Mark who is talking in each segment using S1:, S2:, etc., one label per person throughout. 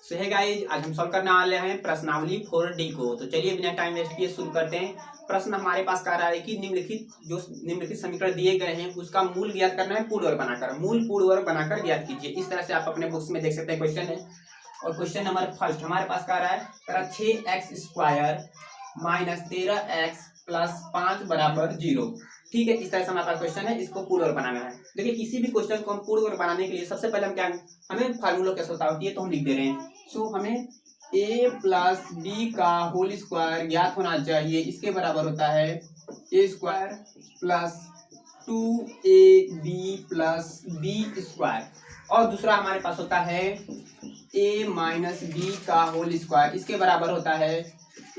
S1: सो है गाइस, आज हम सॉल्व करने वाले हैं प्रश्नावली 4D को। तो चलिए बिना टाइम वेस्ट किए शुरू करते हैं। प्रश्न हमारे पास कह रहा है कि निम्नलिखित समीकरण दिए गए हैं उसका मूल ज्ञात करना है पूर्ण वर्ग बनाकर। मूल पूर्ण वर्ग बनाकर ज्ञात कीजिए। इस तरह से आप अपने बुक्स में देख सकते हैं क्वेश्चन है। और क्वेश्चन नंबर फर्स्ट हमारे पास कह रहा है 6x² माइनस 13x प्लस 5 बराबर 0। ठीक है, इस तरह से हमारे पास क्वेश्चन है, इसको पूर्ण वर्ग बनाना है। देखिए किसी भी क्वेश्चन को हम पूर्ण वर्ग बनाने के लिए सबसे पहले हम क्या हमें फार्मूला कैसे होता है तो हम लिख दे रहे हैं। सो हमें a प्लस बी का होल स्क्वायर ज्ञात होना चाहिए। इसके बराबर होता है a square plus 2ab plus B square. और दूसरा हमारे पास होता है a माइनस बी का होल स्क्वायर। इसके बराबर होता है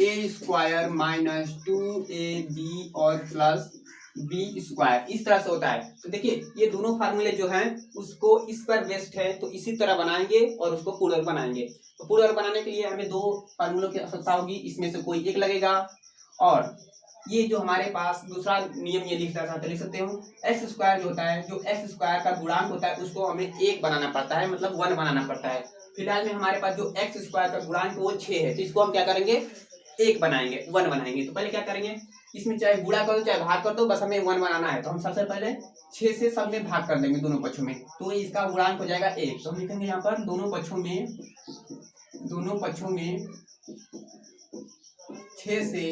S1: a स्क्वायर माइनस 2ab और प्लस बी स्क्वायर। इस तरह से होता है। तो देखिए ये दोनों फार्मूले जो हैं उसको इस पर बेस्ड है, तो इसी तरह बनाएंगे और उसको पूर्ण वर्ग बनाएंगे। तो पूर्ण वर्ग बनाने के लिए हमें दो फार्मूलों की आवश्यकता होगी, इसमें से कोई एक लगेगा। और ये जो हमारे पास दूसरा नियम ये लिख सकते हो, एक्स स्क्वायर जो होता है, जो एक्स स्क्वायर का गुणांक होता है उसको हमें एक बनाना पड़ता है, मतलब 1 बनाना पड़ता है। फिलहाल में हमारे पास जो एक्स स्क्वायर का गुणांक वो 6 है, तो इसको हम क्या करेंगे, एक बनाएंगे, 1 बनाएंगे। तो पहले क्या करेंगे, इसमें चाहे गुणा कर दो चाहे भाग कर दो, बस हमें 1 बनाना है। तो हम सबसे पहले 6 से सब में भाग कर देंगे दोनों पक्षों में, तो इसका गुणांक हो जाएगा 1। तो हम लिखेंगे यहाँ पर दोनों पक्षों में 6 से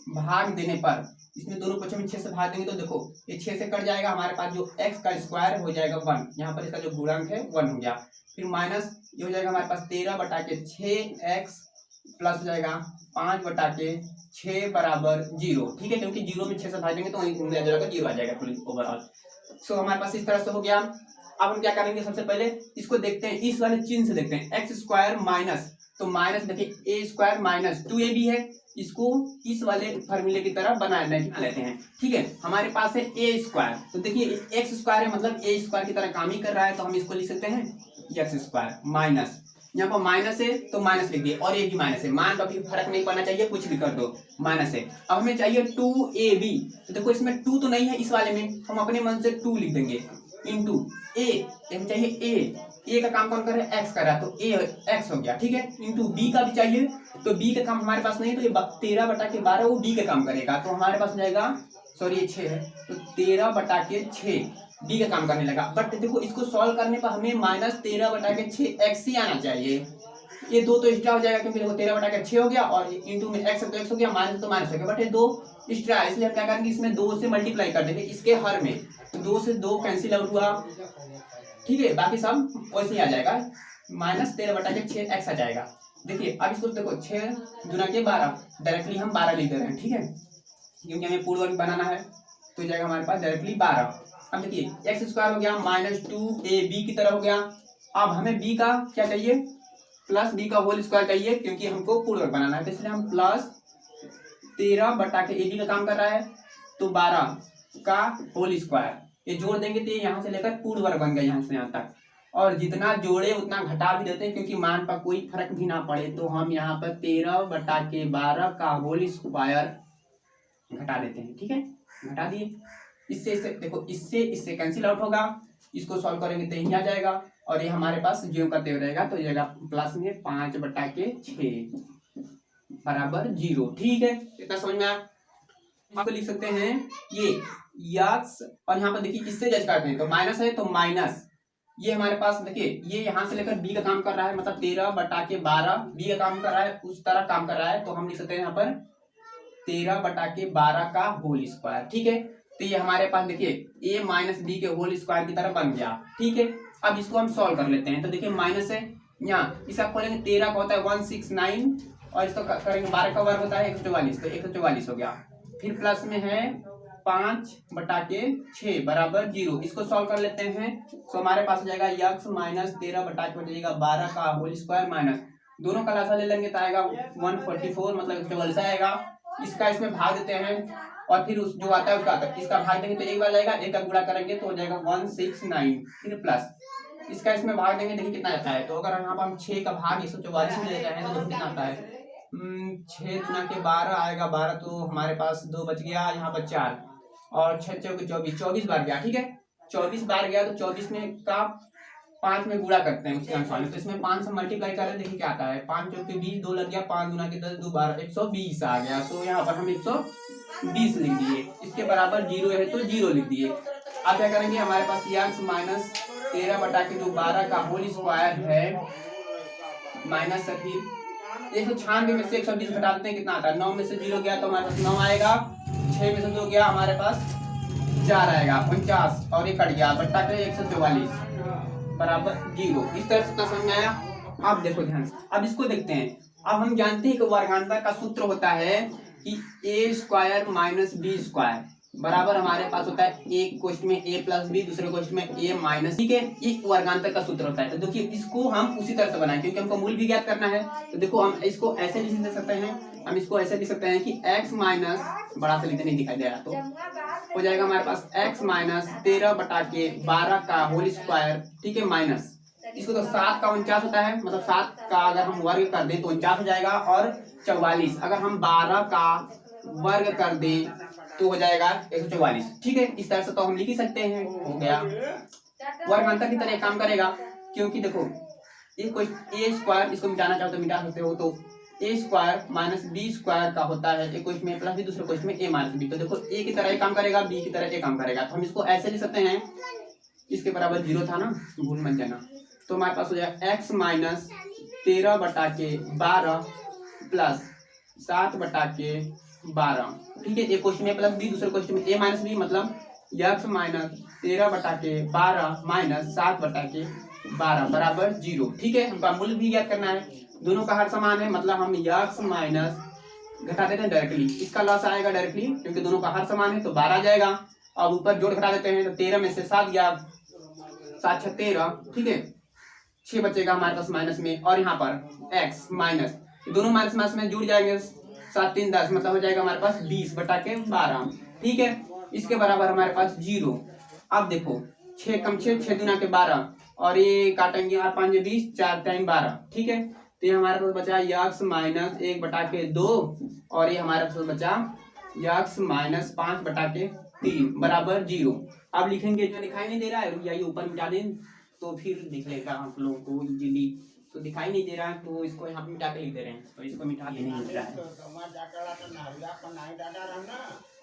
S1: भाग देने पर, इसमें दोनों पक्षों में 6 से भाग देंगे तो देखो ये 6 से कट जाएगा, हमारे पास जो x का स्क्वायर हो जाएगा 1, यहाँ पर इसका जो गुणांक है 1 हो गया। फिर माइनस ये हो जाएगा हमारे पास 13/6x प्लस हो जाएगा 5/6 बराबर 0। ठीक है, क्योंकि 0 में 6 से भाग देंगे तो 0 आ जाएगा ओवरऑल। सो हमारे पास इस तरह से हो गया। अब हम क्या करेंगे, सबसे पहले इसको देखते हैं, इस वाले चिन्ह से देखते हैं। एक्स स्क्वायर माइनस, तो माइनस देखिए a स्क्वायर माइनस 2ab है, इसको इस वाले फार्मूले की तरह बना लेते हैं। ठीक है, हमारे पास है a स्क्वायर, तो देखिए एक्स स्क्वायर है मतलब a स्क्वायर की तरह काम ही कर रहा है, तो हम इसको लिख सकते हैं एक्स स्क्वायर माइनस, यहाँ पर माइनस है तो माइनस लिख दिए, और ये भी माइनस है, मान का भी फर्क नहीं पड़ना चाहिए, कुछ भी कर दो, माइनस है। अब हमें चाहिए 2ab, तो देखो इसमें 2 तो नहीं है इस वाले में, हम अपने मन से 2 लिख देंगे इंटू a, हमें चाहिए a का काम कौन कर रहा है, x कर रहा है, तो a x हो गया। ठीक है, इंटू b का भी चाहिए, तो b का काम हमारे पास नहीं है, तो ये 13/12 वो b का काम करेगा, तो हमारे पास हो जाएगा, सॉरी ये 6 है, तो 13/6 डी का काम करने लगा। बट देखो इसको सॉल्व करने पर हमें माइनस 13/6 एक्स ही आना चाहिए। ये 2 तो एक्स्ट्रा हो जाएगा, क्योंकि देखो 13/6 हो गया और इंटू में एक्स तो एक्स हो गया, माइनस तो माइनस हो गया, बट ये 2 एक्स्ट्रा है, इसलिए हम क्या करेंगे, इसमें 2 से मल्टीप्लाई कर देंगे इसके हर में, तो 2 से 2 कैंसिल आउट हुआ। ठीक है, बाकी सब वैसे ही आ जाएगा, माइनस 13/6 एक्स आ जाएगा। देखिए अब इसको देखो 6 गुना के 12, डायरेक्टली हम 12 लिख दे रहे हैं। ठीक है, क्योंकि हमें पूर्ण वर्ग बनाना है, तो जाएगा हमारे पास डायरेक्टली 12। अब देखिए एक्स स्क्वायर हो गया माइनस 2ab की तरह हो गया। अब हमें b का क्या चाहिए, प्लस b का होल स्क्वायर चाहिए, क्योंकि हमको पूर्ण वर्ग बनाना है, तो इसलिए हम प्लस 13/ab का काम कर रहा है, तो 12 का होल स्क्वायर, ये जोड़ देंगे तो यहाँ से लेकर पूर्ण वर्ग बन गया यहाँ से यहाँ तक। और जितना जोड़े उतना घटा भी देते हैं, क्योंकि मान पर कोई फर्क भी ना पड़े, तो हम यहाँ पर 13/12 का होल स्क्वायर घटा देते हैं। ठीक है, घटा दिए, इससे देखो इससे कैंसिल आउट होगा, इसको सॉल्व करेंगे तो यही आ जाएगा, और ये हमारे पास जीरो करते हुए रहेगा, तो जाएगा प्लस में 5/6 बराबर 0। ठीक है, इतना समझ में आया। आपको लिख सकते हैं ये यक्स, और यहाँ पर देखिए इससे जज करते हैं, तो माइनस है तो माइनस, ये हमारे पास देखिए ये यहाँ से लेकर बी का काम कर रहा है, मतलब 13/12 बी का काम कर रहा है, उस तरह काम कर रहा है, तो हम लिख सकते हैं यहाँ पर 13/12 का होल स्क्वायर। ठीक है, तो ये हमारे पास देखिए a माइनस बी के होल स्क्वायर की तरह बन गया। ठीक है, अब इसको हम सॉल्व कर लेते हैं, तो देखिए माइनस है, यहाँ इसका खोलेंगे 13 का होता है 169, और इसको करेंगे 12 का वर्ग होता है 144, तो 144 हो गया। फिर प्लस में है 5/6 बराबर 0, इसको सॉल्व कर लेते हैं, तो हमारे पास हो जाएगा यक्स माइनस 13/12 का होल स्क्वायर माइनस, दोनों का लासा ले लेंगे तो आएगा 144, मतलब 144 आएगा। इसका इसमें भाग देते हैं, और फिर उस जो आता है उसका आता है, इसका भाग देंगे तो एक बार जाएगा, एक का गुणा करेंगे तो हो जाएगा 169, फिर प्लस इसका इसमें भाग देंगे, देखिए कितना आता है, तो अगर यहाँ पर हम 6 का भाग 144 में ले रहे हैं तो कितना आता है, 6 गुना के 12 आएगा, 12 तो हमारे पास 2 बच गया, यहाँ पर 4 और 6 चौके 24 बार गया। ठीक है, 24 बार गया, तो 24 में का 5 में गुणा करते हैं उसके अनुसार, तो इसमें 5 से मल्टीप्लाई करें, देखिए क्या आता है, 5 चौके 20, 2 लग गया, 5 गुना के 10, 2 12, 120 आ गया। तो यहाँ पर हम 120 लिख दिए, इसके बराबर 0 है तो 0 लिख दिए। अब क्या करेंगे, हमारे पास x माइनस 13 बटा के जो 12 का होल स्क्वायर है माइनस से फिर 196 में से 120 घटा देते हैं, कितना आता है, 9 में से 0 गया तो हमारे पास 9 आएगा, 6 में से 2 गया हमारे पास 4 आएगा, 49 और ये कट गया बट्टा के 144 बराबर 0। इस तरह से समझ में आया। अब देखो ध्यान से, अब इसको देखते हैं। अब हम जानते हैं कि वर्गांतर का सूत्र होता है कि ए स्क्वायर माइनस बी स्क्वायर बराबर हमारे पास होता है एक क्वेश्चन में a प्लस बी, दूसरे क्वेश्चन में a माइनस, ठीक है, एक वर्गांतर का सूत्र होता है। तो देखिए इसको हम उसी तरह से बनाएं क्योंकि हमको मूल भी ज्ञात करना है। तो देखो हम इसको ऐसे लिख सकते हैं, हम इसको ऐसे लिख सकते हैं कि x माइनस, बड़ा से लिखते नहीं दिखाई दे रहा, तो हो जाएगा हमारे पास x माइनस 13 बटा के 12 का होल स्क्वायर, ठीक है, माइनस इसको तो 7 का 49 होता है, मतलब 7 का अगर हम वर्ग कर दें तो 49 हो जाएगा, और 44 अगर हम 12 का वर्ग कर दें तो हो जाएगा 144, ठीक है। इस तरह से तो हम लिख ही सकते हैं, हो गया। वर्गांतर की तरह काम करेगा क्योंकि देखो ये कोई ए स्क्वायर, इसको मिटाना चाहो तो मिटा सकते हो, तो ए स्क्वायर माइनस बी स्क्वायर का होता है, एक क्वेश्चन में प्लस बी, दूसरे क्वेश्चन में ए माइनस बी। तो देखो ए की तरह काम करेगा, बी की तरह ए काम करेगा, तो हम इसको ऐसे लिख सकते हैं, इसके बराबर 0 था ना, भूल मत जाना। तो हमारे पास हो जाएगा एक्स माइनस 13 बटा के 12 प्लस 7 बटा के 12, ठीक है, एक क्वेश्चन में प्लस बी, दूसरे क्वेश्चन में ए माइनस बी, मतलब एक्स माइनस 13 बटा के 12 माइनस 7 बटा के 12 बराबर 0, ठीक है। हमको मूल्य भी ज्ञात करना है, दोनों का हर समान है, मतलब हम एक्स माइनस घटा देते हैं डायरेक्टली, इसका लॉस आएगा डायरेक्टली क्योंकि दोनों का हर समान है, तो 12 आ जाएगा। अब ऊपर जोड़ घटा देते हैं, तो 13 में से 7 गया, 7 6 13, ठीक है, 6 बचेगा हमारे पास माइनस में, और यहाँ पर x माइनस, दोनों माइनस माइनस में जुड़ जाएंगे, 7 3 10, मतलब हो जाएगा हमारे पास 20 बटा के 12, ठीक है, इसके बराबर हमारे पास 0। अब देखो 6 कम 6, 6 दूना के 12, और ये काटेंगे, 8 5 20, 4 3 12, ठीक है। तो ये हमारे पास बचा x माइनस 1 बटा के 2, और ये हमारे पास बचा x माइनस 5 बटा के 3 बराबर 0। अब लिखेंगे, जो दिखाई नहीं दे रहा है, ये ऊपर मिटा दें तो फिर दिख लेगा आप लोगों को इजीली, तो दिखाई नहीं दे रहा है तो इसको यहाँ पे मिटा के लिख दे रहे हैं, तो इसको मिटा के नहीं लिख रहा है।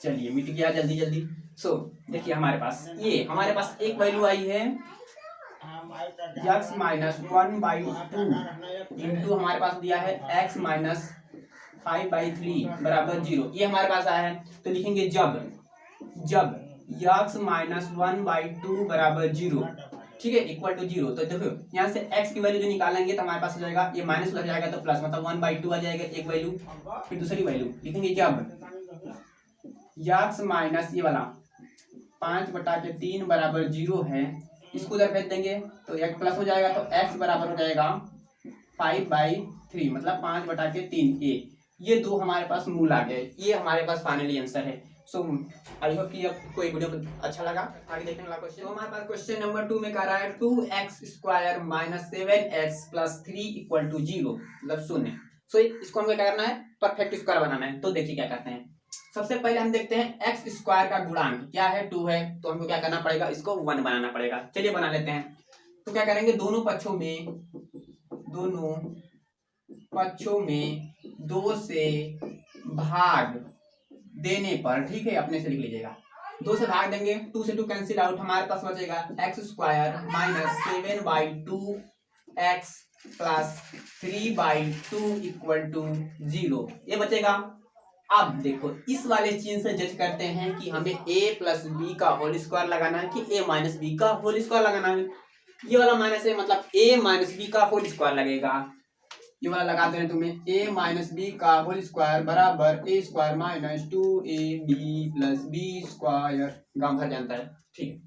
S1: चलिए मिट गया जल्दी जल्दी। सो देखिए हमारे पास ये, हमारे पास एक वैल्यू आई है x माइनस 1/2 इंटू हमारे पास दिया है x माइनस 5/3 बराबर 0, ये हमारे पास आया है। तो लिखेंगे जब x माइनस 1/2 बराबर 0, ठीक है, इक्वल टू 0। तो देखो यहाँ से x की वैल्यू जो निकालेंगे तो हमारे पास हो जाएगा, ये माइनस लग जाएगा तो प्लस, मतलब 1/2 आ जाएगा एक वैल्यू, फिर दूसरी वैल्यू लिखेंगे जब x माइनस ये वाला 5 बटा के 3 बराबर 0 है, इसको उधर भेज देंगे तो एक प्लस हो जाएगा, तो x बराबर हो जाएगा 5/3, मतलब 5 बटा के 3a। ये दो हमारे पास मूल आ गए, ये हमारे पास फाइनली आंसर है। सो आई होप कि आपको ये वीडियो अच्छा लगा। आगे देखने वाला क्वेश्चन, तो हमारे पास क्वेश्चन नंबर 2 में कह रहा है 2x square minus 7x plus 3 equal to 0, मतलब 0। सो इसको हमको क्या करना है, परफेक्ट स्क्वायर बनाना है। तो देखिए क्या करते हैं, सबसे पहले हम देखते हैं x स्क्वायर का गुणांक क्या है, 2 है, तो हमको क्या करना पड़ेगा, इसको 1 बनाना पड़ेगा। चलिए बना लेते हैं। तो क्या करेंगे, दोनों पक्षों में 2 से भाग देने पर, ठीक है, अपने से लिख लीजिएगा, 2 से भाग देंगे, 2 से 2 कैंसिल आउट, हमारे पास बचेगा X square minus 7/2x plus 3/2 equal to 0, ये बचेगा। अब देखो इस वाले चीज से जज करते हैं कि हमें a प्लस बी का होल स्क्वायर लगाना है कि a माइनस बी का होल स्क्वायर लगाना है। ये वाला माइनस है, मतलब a माइनस बी का होल स्क्वायर लगेगा, ये वाला लगाते हैं तुम्हें, a माइनस बी का होल स्क्वायर बराबर a square minus 2ab plus B square, गांव भर जानता है, ठीक है।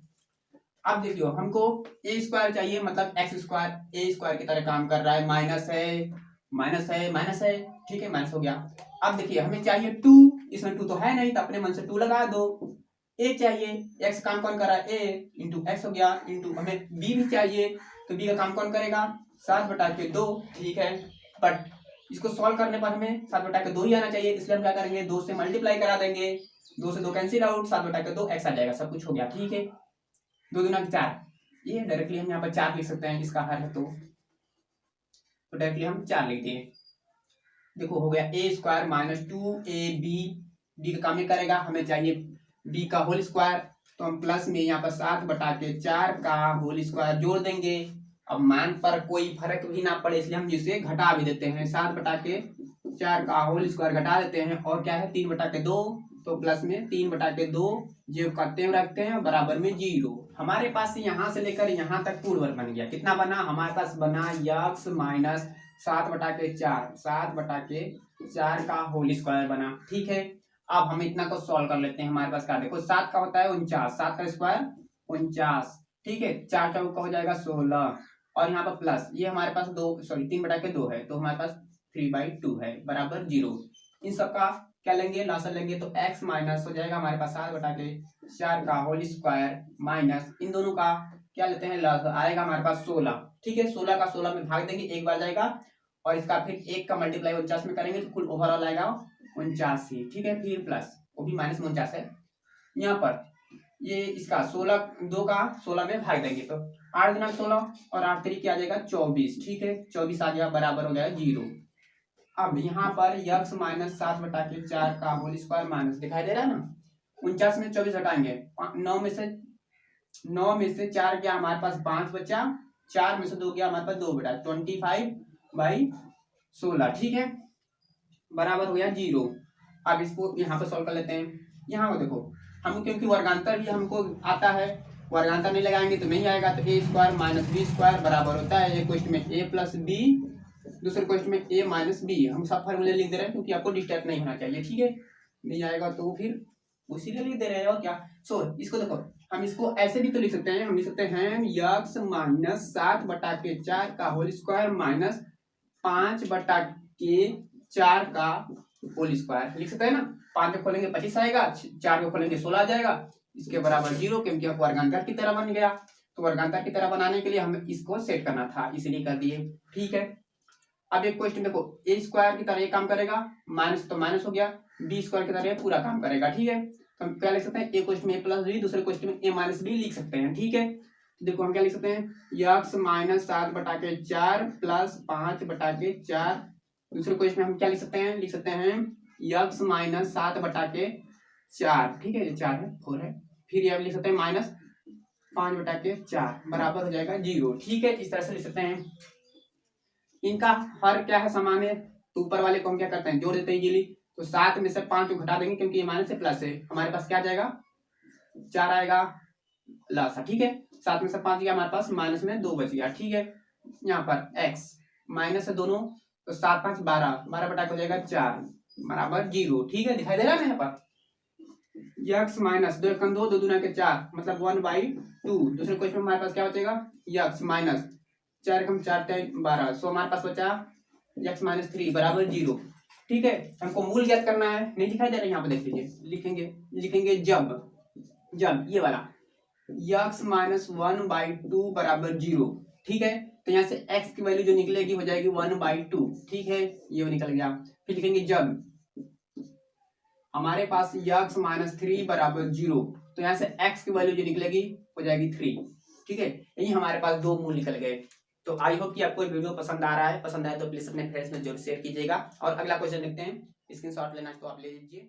S1: अब देखियो हमको a स्क्वायर चाहिए, मतलब x स्क्वायर a स्क्वायर की तरह काम कर रहा है, माइनस है, ठीक है, माइनस हो गया। अब देखिए हमें चाहिए 2, इसमें 2 तो है नहीं, तो अपने मन से 2 लगा दो। a चाहिए, x काम कौन कर रहा है, a इंटू x हो गया, इंटू हमें b भी चाहिए, तो b का काम कौन करेगा, 7/2, ठीक है, बट इसको सॉल्व करने पर हमें 7/2 ही आना चाहिए, इसलिए हम क्या करेंगे, 2 से मल्टीप्लाई करा देंगे, 2 से 2 कैंसिल आउट, 7/2 x आ जाएगा, सब कुछ हो गया, ठीक है। 2 दूना 4, ये डायरेक्टली हम यहाँ पर 4 लिख सकते हैं, इसका हर है तो डायरेक्टली हम 4 लिख दिए। देखो हो गया ए स्क्वायर माइनस 2ab, डी का काम ही करेगा, हमें चाहिए बी का होल स्क्वायर, तो हम प्लस में यहाँ पर 7/4 का होल स्क्वायर जोड़ देंगे। अब मान पर कोई फर्क भी ना पड़े इसलिए हम जिसे घटा भी देते हैं, 7/4 का होल स्क्वायर घटा देते हैं, और क्या है 3/2, तो प्लस में 3/2 जो करते हुए रखते हैं बराबर में 0। हमारे पास यहाँ से लेकर यहाँ तक पूर्ण वर्ग बन गया। कितना बना हमारे पास? बना x माइनस 7/4 का होल स्क्वायर बना। ठीक है, अब हम इतना को सॉल्व कर लेते हैं। हमारे पास क्या, देखो 7 का होता है 49, 7 का स्क्वायर 49, ठीक है, 4 चौक का हो जाएगा 16, और यहाँ पर प्लस ये हमारे पास 3/2 है, तो हमारे पास 3/2 है बराबर 0। इन सबका क्या लेंगे, लॉसर लेंगे, तो x माइनस हो जाएगा हमारे पास 7/4 का होल स्क्वायर माइनस इन दोनों का क्या लेते हैं लॉसर, आएगा हमारे पास 16। ठीक है, 16 का 16 में भाग देंगे, एक बार जाएगा, और इसका फिर 1 का मल्टीप्लाई 49 में करेंगे तो कुल ओवरऑल आएगा 49 ही। ठीक है, फिर प्लस वो भी माइनस 49 है। यहाँ पर ये इसका 2 का 16 में भाग देंगे, तो 8 गुना 16 और 8 3 क्या आ जाएगा 24। ठीक है, 24 आ गया बराबर हो गया 0। अब यहाँ पर x माइनस 7/4 का होल स्क्वायर माइनस दिखाई दे रहा है ना, 49 में 24 हटाएंगे, 9 में से 4 गया हमारे पास 5 बचा, 4 में से 2 गया हमारे पास 2 बटा 25/16। ठीक है, बराबर हो गया 0। अब इसको यहाँ पर सॉल्व कर लेते हैं। यहाँ को देखो, हम क्योंकि वर्गांतर भी हमको आता है, वर्गांतर नहीं लगाएंगे तो नहीं आएगा, तो a square minus B square बराबर होता है एक क्वेश्चन में a प्लस बी, दूसरे क्वेश्चन में a माइनस बी। हम सब फॉर्मूले लिख दे रहे हैं क्योंकि आपको डिस्टर्ब नहीं होना चाहिए। ठीक है, नहीं आएगा तो फिर उसी लिए लिख दे रहे हैं, और क्या। इसको देखो, हम इसको ऐसे भी तो लिख सकते हैं, हम लिख सकते हैं x माइनस 7/4 का होल स्क्वायर माइनस 5/4 का होल स्क्वायर लिख सकते हैं ना। 5 को खोलेंगे 25 आएगा, 4 को खोलेंगे 16 आ जाएगा, इसके बराबर 0, क्योंकि अब वर्गांतर की तरह बन गया। तो वर्गांतर की तरह बनाने के लिए हमें इसको सेट करना था, इसलिए कर दिए। ठीक है, अब एक क्वेश्चन देखो, ए स्क्वायर की तरह ये काम करेगा, माइनस तो माइनस हो गया, बी स्क्वायर की तरह ये पूरा काम करेगा। ठीक है, तो हम क्या लिख सकते हैं, ए क्वेश्चन में ए प्लस बी, दूसरे क्वेश्चन में ए माइनस बी लिख सकते हैं। ठीक है, तो देखो हम क्या लिख सकते हैं, x माइनस 7/4 प्लस 5/4, दूसरे क्वेश्चन में हम क्या लिख सकते हैं x माइनस 7/4। ठीक है, ये 4 है 4 है, फिर ये लिख सकते हैं माइनस 5/4 बराबर हो जाएगा 0। ठीक है, इस तरह से लिख सकते हैं। इनका फर्क क्या है, समान है, तो ऊपर वाले को हम क्या करते हैं जोड़ देते हैं इजीली, तो 7 में से 5 को घटा देंगे क्योंकि ये माइनस से प्लस है, हमारे पास क्या जाएगा 4 आएगा लासा। ठीक है, 7 में से 5 गया हमारे पास, माइनस में 2 बच गया। ठीक है, यहाँ पर x माइनस है दोनों, तो 7 5 12, 12 हो जाएगा 4 बराबर 0। ठीक है, दिखाई दे रहा है यहाँ पर x माइनस 2 1 2 2 दूना के 4 मतलब 1/2। दूसरे क्वेश्चन में हमारे पास क्या बचेगा, x माइनस 4 कम 4 12, सो हमारे पास बचा x माइनस 3 बराबर 0। ठीक है, हमको मूल ज्ञात करना है, नहीं दिखाई दे रहा है यहाँ पे, देख लीजिए, लिखेंगे जब ये वाला x माइनस 1/2 बराबर 0। ठीक है, तो यहाँ से x की वैल्यू जो निकलेगी हो जाएगी 1/2। ठीक है, ये निकल गया। फिर लिखेंगे जब हमारे पास x माइनस 3 बराबर 0, तो यहाँ से x की वैल्यू जो निकलेगी हो जाएगी 3। ठीक है, यही हमारे पास 2 मूल निकल गए। तो आई होप कि आपको वीडियो पसंद आ रहा है, पसंद आए तो प्लीज अपने फ्रेंड्स में जरूर शेयर कीजिएगा। और अगला क्वेश्चन देखते हैं, स्क्रीनशॉट लेना है तो आप ले लीजिए।